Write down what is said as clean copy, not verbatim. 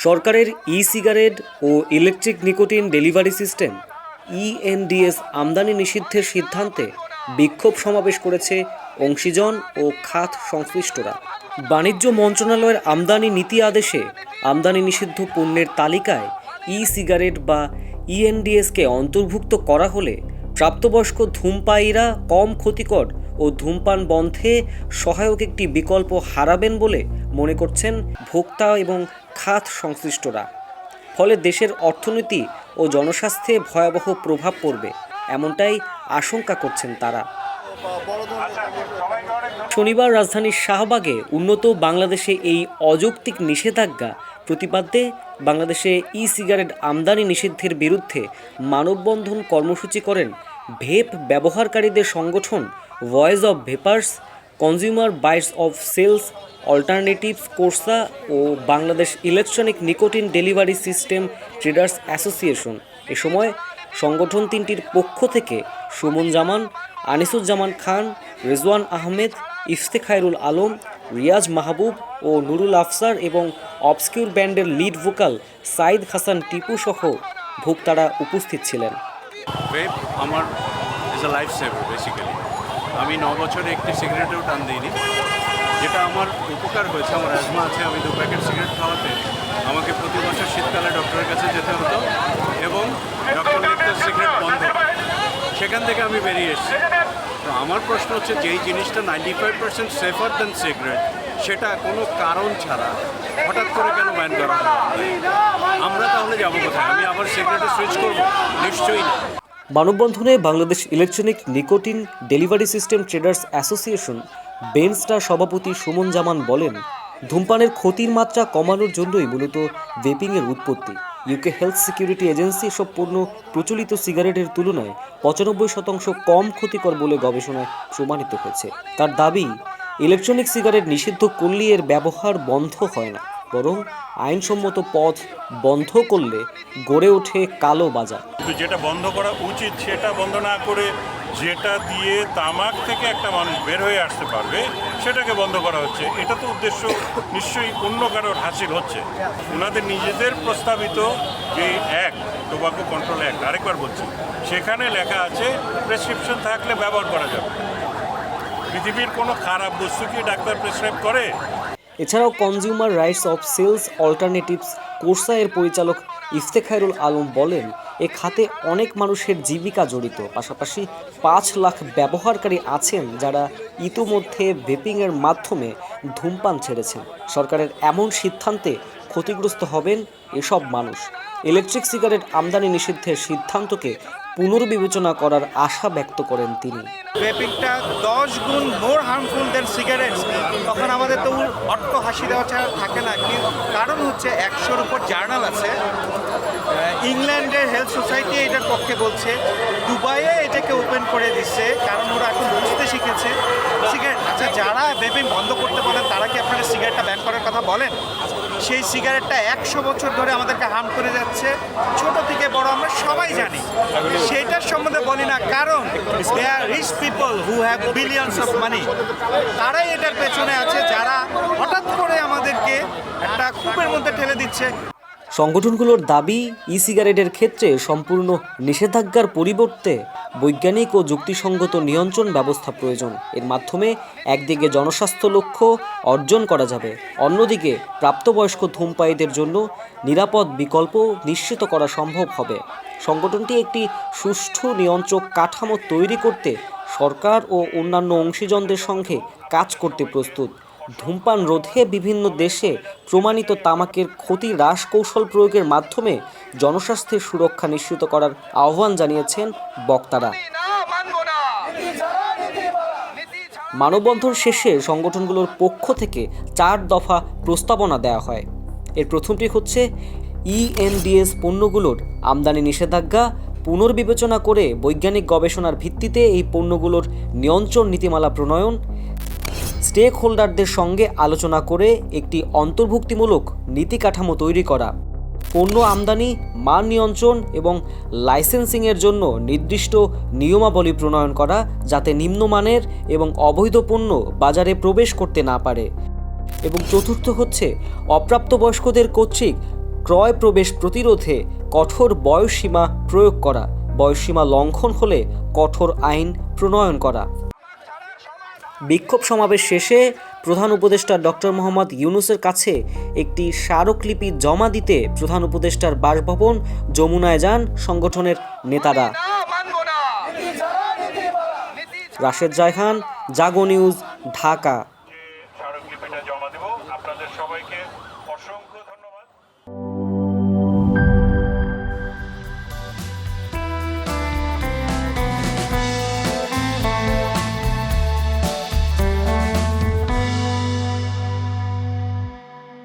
সরকারের সিগারেট ও electric nicotine delivery system ইএনডিএস আমদানি নিষিদ্ধের সিদ্ধান্তে বিক্ষোভ সমাবেশ করেছে অংশীজন ও খাত সংশ্লিষ্টরা। বাণিজ্য মন্ত্রণালয়ের আমদানি নীতি আদেশে আমদানি নিষিদ্ধ পণ্যের তালিকায় সিগারেট বা ইএনডিএসকে অন্তর্ভুক্ত করা হলে প্রাপ্তবয়স্ক ধূমপায়ীরা কম ক্ষতিকর ও ধূমপান বন্ধে সহায়ক একটি বিকল্প হারাবেন বলে মনে করছেন ভোক্তা এবং খাত সংশ্লিষ্টরা। ফলে দেশের অর্থনীতি ও জনস্বাস্থ্যে ভয়াবহ প্রভাব পড়বে এমনটাই আশঙ্কা করছেন তারা। শনিবার রাজধানীর শাহবাগে উন্নত বাংলাদেশে এই অযৌক্তিক নিষেধাজ্ঞা প্রতিবাদে বাংলাদেশে সিগারেট আমদানি নিষিদ্ধের বিরুদ্ধে মানববন্ধন কর্মসূচি করেন ভেপ ব্যবহারকারীদের সংগঠন voice of vapers, consumer bytes of sales alternatives কোর্সা ও Bangladesh electronic nicotine delivery system traders association. এ সময় সংগঠন তিনটির পক্ষ থেকে সুমন জামান, আনিসুজ্জামান খান, রেজওয়ান আহমেদ, ইফতেখায়রুল আলম, রিয়াজ মাহবুব ও নুরুল আফসার এবং অবস্কিউর ব্যান্ডের লিড ভোকাল সাইদ হাসান টিপু সহ ভোক্তারা উপস্থিত ছিলেন। ভেপ আমার is a life saver basically. আমি 9 বছরে একটি সিগারেটেও টান দিইনি, যেটা আমার উপকার হয়েছে। আমার অ্যাজমা আছে, আমি 2 প্যাকেট সিগারেট খাওয়াতে আমাকে প্রতি বছর শীতকালে ডক্টরের কাছে যেতে হতো এবং ডক্টর লিখত সিগারেট বন্ধ। সেখান থেকে আমি বেরিয়ে এসেছি। তো আমার প্রশ্ন হচ্ছে, যেই জিনিসটা 95% সেফার দ্যান সিগারেট, সেটা কোনো কারণ ছাড়া হঠাৎ করে কেন ব্যান করা হলো? আমরা তাহলে যাবো কোথায়? আমি আবার সিগারেটে সুইচ করবো? নিশ্চয়ই না। মানববন্ধনে Bangladesh electronic nicotine delivery system traders association বেনস্টার সভাপতি সুমন জামান বলেন, ধূমপানের ক্ষতির মাত্রা কমানোর জন্যই মূলত ভেপিংয়ের উৎপত্তি। ইউকে হেলথ সিকিউরিটি এজেন্সি এসব পণ্য প্রচলিত সিগারেটের তুলনায় 95% কম ক্ষতিকর বলে গবেষণায় প্রমাণিত হয়েছে। তার দাবি, ইলেকট্রনিক সিগারেট নিষিদ্ধ করলে এর ব্যবহার বন্ধ হয় না, বরং আইনসম্মত পথ বন্ধ করলে গড়ে ওঠে কালো বাজার। যেটা বন্ধ করা উচিত সেটা বন্ধ না করে যেটা দিয়ে তামাক থেকে একটা মানুষ বের হয়ে আসতে পারবে সেটাকে বন্ধ করা হচ্ছে। এটা তো উদ্দেশ্য নিশ্চয়ই অন্য কারোর হাসিল হচ্ছে। ওনাদের নিজেদের প্রস্তাবিত যে অ্যাক্ট, টোবাকো কন্ট্রোল অ্যাক্ট, আরেকবার বলছি, সেখানে লেখা আছে প্রেসক্রিপশন থাকলে ব্যবহার করা যাবে। পৃথিবীর কোনো খারাপ বস্তু কি ডাক্তার প্রেসক্রাইব করে? এছাড়াও consumer rights of sales alternatives কোর্সা এর পরিচালক ইফতেখায়রুল আলম বলেন, এ খাতে অনেক মানুষের জীবিকা জড়িত। পাশাপাশি 5 লাখ ব্যবহারকারী আছেন যারা ইতোমধ্যে ভেপিংয়ের মাধ্যমে ধূমপান ছেড়েছেন। সরকারের এমন সিদ্ধান্তে ক্ষতিগ্রস্ত হবেন এসব মানুষ। ইলেকট্রিক সিগারেট আমদানি নিষিদ্ধের সিদ্ধান্তকে পুনর্বিবেচনা করার আশা ব্যক্ত করেন তিনি। ভেপিংটা 10 গুণ মোর হার্মফুল দেন সিগারেটস। তখন আমাদের তো অট্ট হাসি দেওয়া ছাড়া থাকে না। কারণ হচ্ছে 100-র উপর জার্নাল আছে। ইংল্যান্ডের হেলথ সোসাইটি এটার পক্ষে বলছে, দুবাইয়ে এটাকে ওপেন করে দিচ্ছে, কারণ ওরা এখন বুঝতে শিখেছে সিগারেট। আচ্ছা, যারা ভেপিং বন্ধ করতে বলেন তারা কি আপনারা সিগারেটটা ব্যান করার কথা বলেন? সেই সিগারেটটা 100 বছর ধরে আমাদেরকে হার্ম করে যাচ্ছে, ছোট থেকে বড় আমরা সবাই জানি। সেটার সম্বন্ধে বলি না, কারণ they are rich people who have billions of money. তারাই এটার পেছনে আছে, যারা হঠাৎ করে আমাদেরকে একটা কূপের মধ্যে ঠেলে দিচ্ছে। সংগঠনগুলোর দাবি, সিগারেটের ক্ষেত্রে সম্পূর্ণ নিষেধাজ্ঞার পরিবর্তে বৈজ্ঞানিক ও যুক্তিসঙ্গত নিয়ন্ত্রণ ব্যবস্থা প্রয়োজন। এর মাধ্যমে একদিকে জনস্বাস্থ্য লক্ষ্য অর্জন করা যাবে, অন্যদিকে প্রাপ্তবয়স্ক ধূমপায়ীদের জন্য নিরাপদ বিকল্প নিশ্চিত করা সম্ভব হবে। সংগঠনটি একটি সুষ্ঠু নিয়ন্ত্রক কাঠামো তৈরি করতে সরকার ও অন্যান্য অংশীজনদের সঙ্গে কাজ করতে প্রস্তুত। ধূমপান রোধে বিভিন্ন দেশে প্রমাণিত তামাকের ক্ষতি হ্রাস কৌশল প্রয়োগের মাধ্যমে জনস্বাস্থ্যের সুরক্ষা নিশ্চিত করার আহ্বান জানিয়েছেন বক্তারা। মানববন্ধন শেষে সংগঠনগুলোর পক্ষ থেকে 4 দফা প্রস্তাবনা দেওয়া হয়। এর প্রথমটি হচ্ছে, ইএনডিএস পণ্যগুলোর আমদানি নিষেধাজ্ঞা পুনর্বিবেচনা করে বৈজ্ঞানিক গবেষণার ভিত্তিতে এই পণ্যগুলোর নিয়ন্ত্রণ নীতিমালা প্রণয়ন, স্টেক হোল্ডারদের সঙ্গে আলোচনা করে একটি অন্তর্ভুক্তিমূলক নীতি কাঠামো তৈরি করা, পণ্য আমদানি, মান নিয়ন্ত্রণ এবং লাইসেন্সিংয়ের জন্য নির্দিষ্ট নিয়মাবলী প্রণয়ন করা, যাতে নিম্নমানের এবং অবৈধ পণ্য বাজারে প্রবেশ করতে না পারে। এবং চতুর্থ হচ্ছে, অপ্রাপ্তবয়স্কদের কর্তৃক ক্রয় প্রবেশ প্রতিরোধে কঠোর বয়সসীমা প্রয়োগ করা, বয়সসীমা লঙ্ঘন হলে কঠোর আইন প্রণয়ন করা। বিক্ষোভ সমাবেশ শেষে প্রধান উপদেষ্টা ডক্টর মোহাম্মদ ইউনূসের কাছে একটি স্মারকলিপি জমা দিতে প্রধান উপদেষ্টার বাসভবন যমুনায় যান সংগঠনের নেতারা। রাশেদ জায়হান, জাগো নিউজ, ঢাকা।